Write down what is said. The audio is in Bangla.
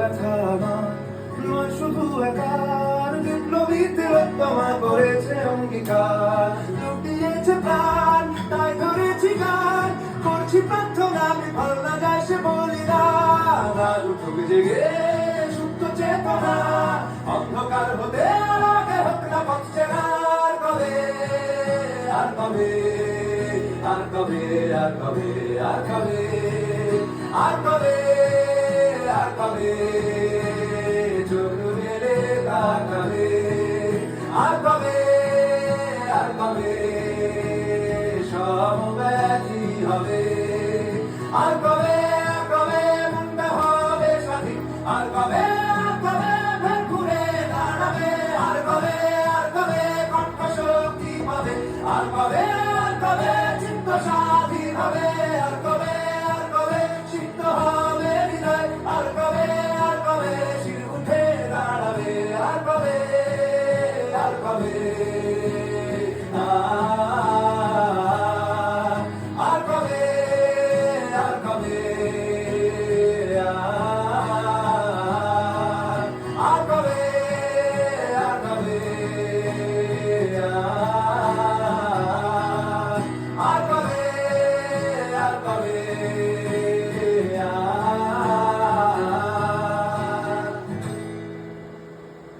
ব্যথা আমার নয় শুধু একার, বিপ্লবীতে রক্তমা করেছে অঙ্গীকার, লুটিয়েছে প্রাণ তাই ধরেছি গান, করছি প্রার্থনা বিফল না যায় সে বলিদান। আর উঠুক জেগে সুপ্ত চেতনা, অন্ধকার হতে আলোকে হোক না পথ চেনা। আর কবে, আর কবে, আর কবে, আর কবে, আর কবে, আর কবে, আর কবে চোখ মেলে তাকাবে। আর কবে, আর কবে সমব্যথী হবে। আর কবে, আর কবে মনটা হবে স্বাধীন। আর কবে